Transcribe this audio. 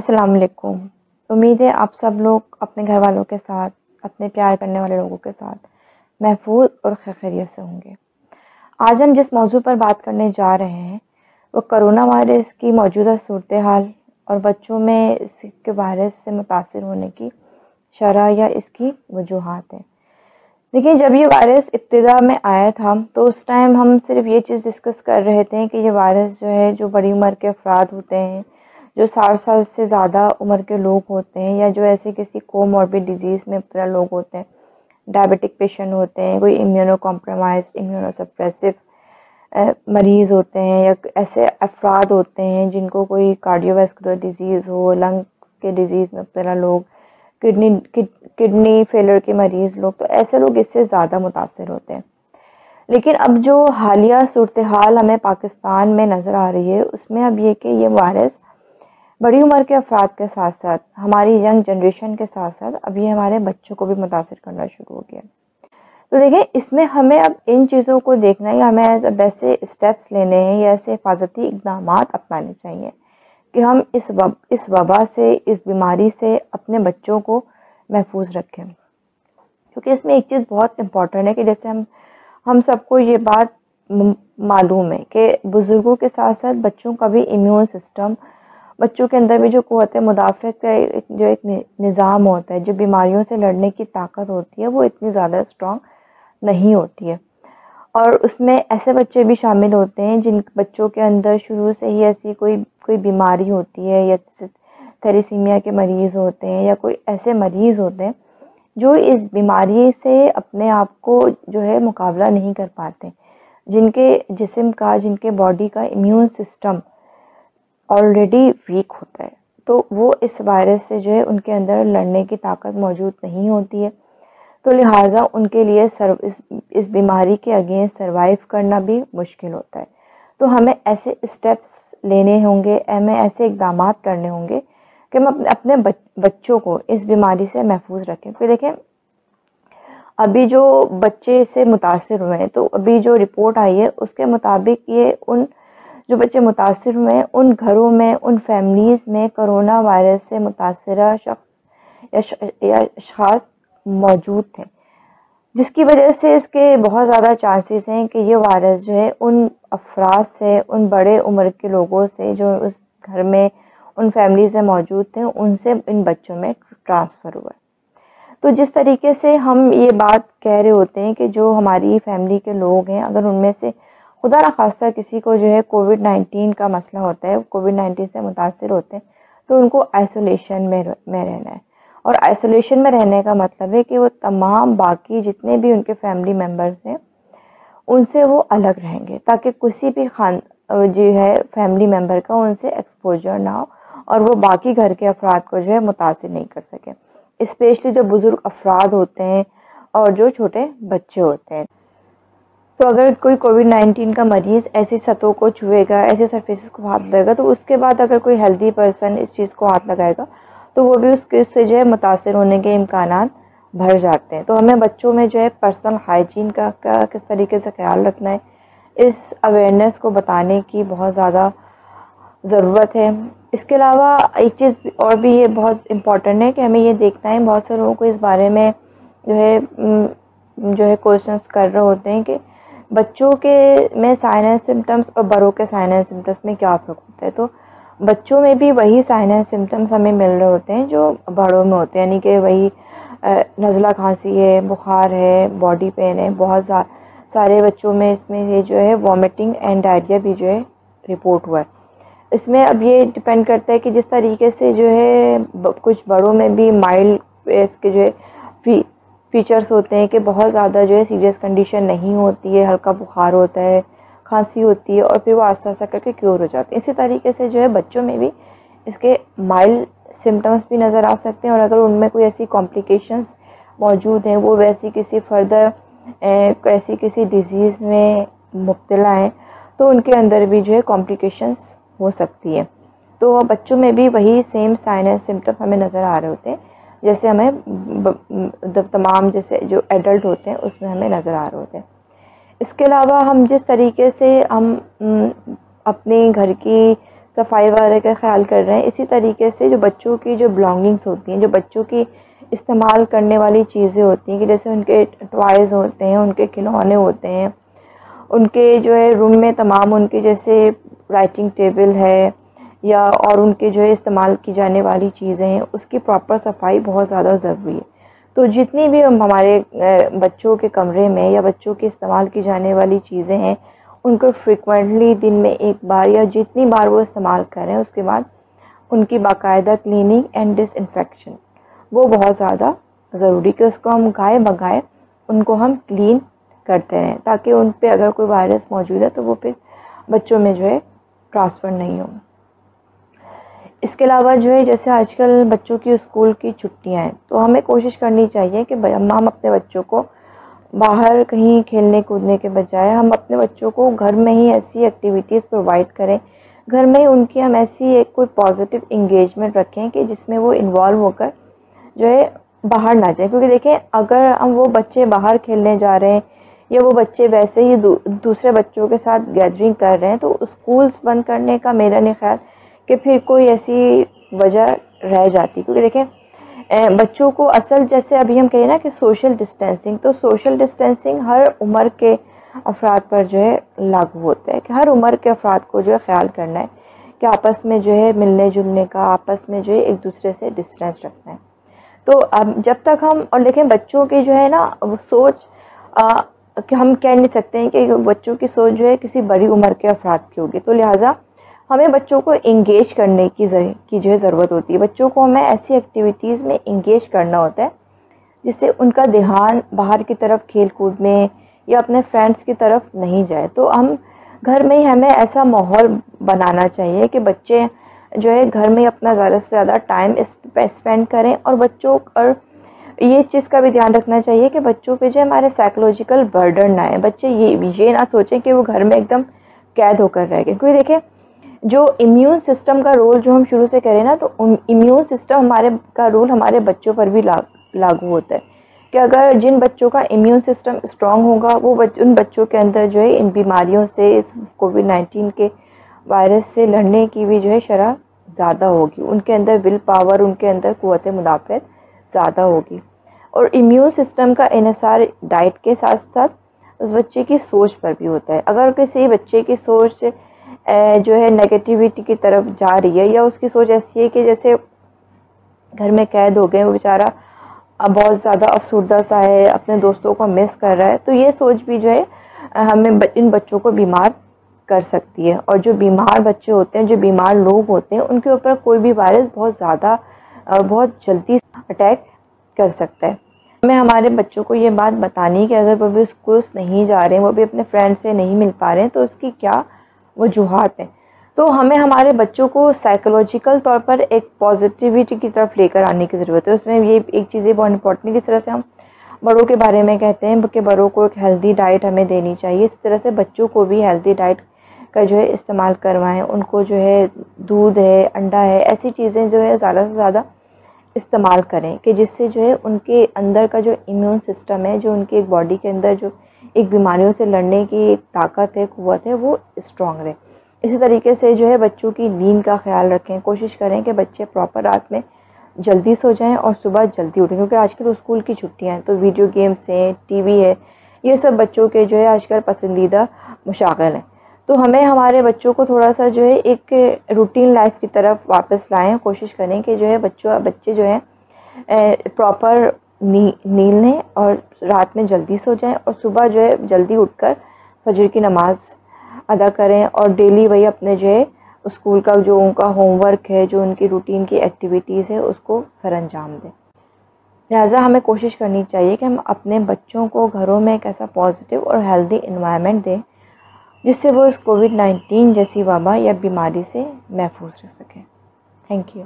السلام علیکم۔ امید ہے آپ سب لوگ اپنے گھر والوں کے ساتھ، اپنے پیار کرنے والے لوگوں کے ساتھ محفوظ اور خیریت سے ہوں گے۔ آج ہم جس موضوع پر بات کرنے جا رہے ہیں وہ کرونا وائرس کی موجودہ صورتحال اور بچوں میں اس کے وائرس سے متاثر ہونے کی شرح یا اس کی وجوہات ہیں۔ دیکھیں، جب یہ وائرس ابتدا میں آیا تھا تو اس ٹائم ہم صرف یہ چیز ڈسکس کر رہے تھے کہ یہ وائرس جو بڑی عمر کے افراد ہوتے ہیں، جو 60 سال سے زیادہ عمر کے لوگ ہوتے ہیں، یا جو ایسے کسی کوموربڈ ڈیزیز میں مبتلا لوگ ہوتے ہیں، ڈائبٹک پیشنٹ ہوتے ہیں، کوئی امیونو کمپرومائز امیونو سپریسو مریض ہوتے ہیں، یا ایسے افراد ہوتے ہیں جن کو کوئی کارڈیو ویسکولر ڈیزیز ہو، لنگس کے ڈیزیز میں مبتلا لوگ، کڈنی فیلر کے مریض لوگ، تو ایسے لوگ اس سے زیادہ متاثر ہوتے ہیں۔ لیکن اب جو حالیہ صورتحال ہمیں پاکستان میں نظر آ رہی ہے اس میں اب یہ کہ یہ وائرس بڑی عمر کے افراد کے ساتھ ساتھ ہماری ینگ جنریشن کے ساتھ ساتھ اب یہ ہمارے بچوں کو بھی متاثر کرنا شروع ہو گیا۔ تو دیکھیں، اس میں ہمیں اب ان چیزوں کو دیکھنا ہے، ہمیں ایسے اسٹیپس لینے ہیں یا ایسے حفاظتی اقدامات اپنانے چاہیے کہ ہم اس وبا سے، اس بیماری سے اپنے بچوں کو محفوظ رکھیں۔ کیونکہ اس میں ایک چیز بہت امپورٹنٹ ہے کہ جیسے ہم سب کو یہ بات معلوم ہے کہ بزرگوں کے ساتھ ساتھ بچوں کا بھی امیون سسٹم، بچوں کے اندر بھی جو قوت مدافعت کا جو ایک نظام ہوتا ہے، جو بیماریوں سے لڑنے کی طاقت ہوتی ہے، وہ اتنی زیادہ اسٹرانگ نہیں ہوتی ہے۔ اور اس میں ایسے بچے بھی شامل ہوتے ہیں جن بچوں کے اندر شروع سے ہی ایسی کوئی بیماری ہوتی ہے، یا تھیلیسیمیا کے مریض ہوتے ہیں، یا کوئی ایسے مریض ہوتے ہیں جو اس بیماری سے اپنے آپ کو جو ہے مقابلہ نہیں کر پاتے، جن کے جسم کا، جن کے باڈی کا امیون سسٹم آلریڈی ویک ہوتا ہے، تو وہ اس وائرس سے جو ہے ان کے اندر لڑنے کی طاقت موجود نہیں ہوتی ہے، تو لہٰذا ان کے لیے اس بیماری کے اگینسٹ سروائیو کرنا بھی مشکل ہوتا ہے۔ تو ہمیں ایسے اسٹیپس لینے ہوں گے، ہمیں ایسے اقدامات کرنے ہوں گے کہ ہم اپنے بچوں کو اس بیماری سے محفوظ رکھیں۔ پھر دیکھیں، ابھی جو بچے سے متاثر ہوئے ہیں تو ابھی جو رپورٹ آئی ہے اس کے مطابق یہ ان جو بچے متاثر ہوئے ہیں ان گھروں میں، ان فیملیز میں کرونا وائرس سے متاثرہ شخص یا اشخاص موجود تھے، جس کی وجہ سے اس کے بہت زیادہ چانسز ہیں کہ یہ وائرس جو ہے ان افراد سے، ان بڑے عمر کے لوگوں سے جو اس گھر میں، ان فیملیز میں موجود تھے، ان سے ان بچوں میں ٹرانسفر ہوا ہے۔ تو جس طریقے سے ہم یہ بات کہہ رہے ہوتے ہیں کہ جو ہماری فیملی کے لوگ ہیں، اگر ان میں سے خدا نخواستہ کسی کو جو ہے کووڈ-19 کا مسئلہ ہوتا ہے، کووڈ-19 سے متاثر ہوتے ہیں، تو ان کو آئسولیشن میں رہنا ہے۔ اور آئسولیشن میں رہنے کا مطلب ہے کہ وہ تمام باقی جتنے بھی ان کے فیملی ممبرس ہیں ان سے وہ الگ رہیں گے، تاکہ کسی بھی جو ہے فیملی ممبر کا ان سے ایکسپوجر نہ ہو اور وہ باقی گھر کے افراد کو جو ہے متاثر نہیں کر سکے، اسپیشلی جو بزرگ افراد ہوتے ہیں اور جو چھوٹے بچے ہوتے ہیں۔ تو اگر کوئی کووڈ-19 کا مریض ایسی سطحوں کو چھوئے گا، ایسے سرفیسز کو ہاتھ لگائے گا، تو اس کے بعد اگر کوئی ہیلدی پرسن اس چیز کو ہاتھ لگائے گا تو وہ بھی اس سے جو ہے متاثر ہونے کے امکانات بڑھ جاتے ہیں۔ تو ہمیں بچوں میں جو ہے پرسنل ہائیجین کا کس طریقے سے خیال رکھنا ہے، اس اویئرنیس کو بتانے کی بہت زیادہ ضرورت ہے۔ اس کے علاوہ ایک چیز اور بھی یہ بہت امپورٹنٹ ہے کہ ہمیں یہ دیکھنا ہے، بہت سے لوگوں کو اس بارے میں جو ہے کوشچنس کر رہے ہوتے ہیں کہ بچوں کے میں سائن اینڈ سمٹمس اور بڑوں کے سائن اینڈ سمٹمس میں کیا فرق ہوتا ہے۔ تو بچوں میں بھی وہی سائن اینڈ سمٹمس ہمیں مل رہے ہوتے ہیں جو بڑوں میں ہوتے ہیں، یعنی کہ وہی نزلہ کھانسی ہے، بخار ہے، باڈی پین ہے، بہت سارے بچوں میں اس میں یہ جو ہے وامٹنگ اینڈ ڈائریا بھی جو ہے رپورٹ ہوا ہے۔ اس میں اب یہ ڈپینڈ کرتا ہے کہ جس طریقے سے جو ہے کچھ بڑوں میں بھی مائلڈ اس کے جو ہے فیچرز ہوتے ہیں کہ بہت زیادہ جو ہے سیریس کنڈیشن نہیں ہوتی ہے، ہلکا بخار ہوتا ہے، کھانسی ہوتی ہے، اور پھر وہ آہستہ آہستہ کر کے کیور ہو جاتے ہیں۔ اسی طریقے سے جو ہے بچوں میں بھی اس کے مائلڈ سمٹمس بھی نظر آ سکتے ہیں، اور اگر ان میں کوئی ایسی کمپلیکیشنز موجود ہیں، وہ ویسی کسی فردر ایسی کسی ڈیزیز میں مبتلا ہیں، تو ان کے اندر بھی جو ہے کمپلیکیشنز ہو سکتی ہے۔ تو بچوں میں بھی وہی سیم سائن اینڈ سمٹم ہمیں نظر آ رہے ہوتے ہیں جیسے ہمیں تمام جیسے جو ایڈلٹ ہوتے ہیں اس میں ہمیں نظر آ رہے ہوتے ہیں۔ اس کے علاوہ ہم جس طریقے سے ہم اپنے گھر کی صفائی وغیرہ کا خیال کر رہے ہیں، اسی طریقے سے جو بچوں کی جو بلانگنگس ہوتی ہیں، جو بچوں کی استعمال کرنے والی چیزیں ہوتی ہیں، کہ جیسے ان کے ٹوائز ہوتے ہیں، ان کے کھلونے ہوتے ہیں، ان کے جو ہے روم میں تمام ان کے جیسے رائٹنگ ٹیبل ہے یا اور ان کے جو ہے استعمال کی جانے والی چیزیں ہیں، اس کی پراپر صفائی بہت زیادہ ضروری ہے۔ تو جتنی بھی ہمارے بچوں کے کمرے میں یا بچوں کے استعمال کی جانے والی چیزیں ہیں، ان کو فریکوینٹلی دن میں ایک بار یا جتنی بار وہ استعمال کریں، اس کے بعد ان کی باقاعدہ کلیننگ اینڈ ڈس انفیکشن وہ بہت زیادہ ضروری، کہ اس کو ہم گائے بگائے ان کو ہم کلین کرتے رہیں، تاکہ ان پہ اگر کوئی وائرس موجود ہے تو وہ پھر بچوں میں جو ہے ٹرانسفر نہیں ہو۔ اس کے علاوہ جو ہے جیسے آج کل بچوں کی اسکول کی چھٹیاں ہیں، تو ہمیں کوشش کرنی چاہیے کہ ہم اپنے بچوں کو باہر کہیں کھیلنے کودنے کے بجائے ہم اپنے بچوں کو گھر میں ہی ایسی ایکٹیویٹیز پرووائڈ کریں، گھر میں ہی ان کی ہم ایسی ایک کوئی پازیٹیو انگیجمنٹ رکھیں کہ جس میں وہ انوالو ہو کر جو ہے باہر نہ جائیں، کیونکہ دیکھیں اگر ہم وہ بچے باہر کھیلنے جا رہے ہیں یا وہ بچے ویسے ہی دوسرے بچوں کے ساتھ گیدرنگ کر رہے ہیں، تو اسکولس بند کرنے کا میرا نہیں خیال کہ پھر کوئی ایسی وجہ رہ جاتی، کیونکہ دیکھیں بچوں کو اصل جیسے ابھی ہم کہیں نا کہ سوشل ڈسٹینسنگ، تو سوشل ڈسٹینسنگ ہر عمر کے افراد پر جو ہے لاگو ہوتا ہے، کہ ہر عمر کے افراد کو جو ہے خیال کرنا ہے کہ آپس میں جو ہے ملنے جلنے کا، آپس میں جو ہے ایک دوسرے سے ڈسٹینس رکھنا ہے۔ تو اب جب تک ہم اور دیکھیں بچوں کی جو ہے نا سوچ کہ ہم کہہ نہیں سکتے ہیں کہ بچوں کی سوچ جو ہے کسی بڑی عمر کے افراد کی ہوگی، تو لہٰذا ہمیں بچوں کو انگیج کرنے کی جو ہے ضرورت ہوتی ہے، بچوں کو ہمیں ایسی ایکٹیویٹیز میں انگیج کرنا ہوتا ہے جس سے ان کا دھیان باہر کی طرف کھیل کود میں یا اپنے فرینڈس کی طرف نہیں جائے۔ تو ہم گھر میں ہی ہمیں ایسا ماحول بنانا چاہیے کہ بچے جو ہے گھر میں اپنا زیادہ سے زیادہ ٹائم اسپینڈ کریں، اور بچوں اور یہ چیز کا بھی دھیان رکھنا چاہیے کہ بچوں پہ جو ہمارے سائیکولوجیکل برڈن نہ آئے، بچے یہ نہ سوچیں کہ وہ گھر میں ایک دم قید ہو کر رہ گئے، کیونکہ دیکھیں جو امیون سسٹم کا رول جو ہم شروع سے کریں نا، تو امیون سسٹم ہمارے کا رول ہمارے بچوں پر بھی لاگو ہوتا ہے، کہ اگر جن بچوں کا امیون سسٹم اسٹرانگ ہوگا وہ ان بچوں کے اندر جو ہے ان بیماریوں سے، اس کووڈ-19 کے وائرس سے لڑنے کی بھی جو ہے شرح زیادہ ہوگی، ان کے اندر ول پاور، ان کے اندر قوت مدافعت زیادہ ہوگی۔ اور امیون سسٹم کا انحصار ڈائٹ کے ساتھ ساتھ اس بچے کی سوچ پر بھی ہوتا ہے۔ اگر کسی بچے کی سوچ جو ہے نیگیٹیوٹی کی طرف جا رہی ہے، یا اس کی سوچ ایسی ہے کہ جیسے گھر میں قید ہو گئے، وہ بیچارہ بہت زیادہ افسردہ سا ہے، اپنے دوستوں کو مس کر رہا ہے، تو یہ سوچ بھی جو ہے ہمیں ان بچوں کو بیمار کر سکتی ہے۔ اور جو بیمار بچے ہوتے ہیں، جو بیمار لوگ ہوتے ہیں، ان کے اوپر کوئی بھی وائرس بہت زیادہ اور بہت جلدی اٹیک کر سکتا ہے۔ ہمیں ہمارے بچوں کو یہ بات بتانی کہ اگر وہ بھی اسکولس نہیں جا رہے ہیں، وہ بھی اپنے فرینڈ سے نہیں مل پا رہے ہیں، تو اس کی کیا وجوہات ہیں۔ تو ہمیں ہمارے بچوں کو سائیکولوجیکل طور پر ایک پازیٹیوٹی کی طرف لے کر آنے کی ضرورت ہے۔ اس میں یہ ایک چیز یہ بہت امپورٹنٹ ہے، کس طرح سے ہم بڑوں کے بارے میں کہتے ہیں کہ بڑوں کو ایک ہیلدی ڈائٹ ہمیں دینی چاہیے، اس طرح سے بچوں کو بھی ہیلدی ڈائٹ کا جو ہے استعمال کروائیں، ان کو جو ہے دودھ ہے، انڈا ہے، ایسی چیزیں جو ہے زیادہ سے زیادہ استعمال کریں، کہ جس سے جو ہے ان کے اندر کا جو امیون سسٹم ہے، جو ان کے ایک باڈی کے اندر جو ایک بیماریوں سے لڑنے کی ایک طاقت ہے، قوت ہے، وہ اسٹرانگ رہے۔ اسی طریقے سے جو ہے بچوں کی نیند کا خیال رکھیں، کوشش کریں کہ بچے پراپر رات میں جلدی سو جائیں اور صبح جلدی اٹھیں، کیونکہ آج کل اسکول کی چھٹیاں ہیں، تو ویڈیو گیمس ہیں، ٹی وی ہے، یہ سب بچوں کے جو ہے آج کل پسندیدہ مشاغل ہیں۔ تو ہمیں ہمارے بچوں کو تھوڑا سا جو ہے ایک روٹین لائف کی طرف واپس لائیں، کوشش کریں کہ جو ہے بچے جو ہیں پراپر نیند لیں اور رات میں جلدی سو جائیں، اور صبح جو ہے جلدی اٹھ کر فجر کی نماز ادا کریں، اور ڈیلی وہی اپنے جو ہے اسکول کا جو ان کا ہوم ورک ہے، جو ان کی روٹین کی ایکٹیویٹیز ہے، اس کو سر انجام دیں۔ لہٰذا ہمیں کوشش کرنی چاہیے کہ ہم اپنے بچوں کو گھروں میں ایک ایسا پازیٹیو اور ہیلدی انوائرمنٹ دیں جس سے وہ اس کووڈ-19 جیسی وبا یا بیماری سے محفوظ رہ سکیں۔ Thank you.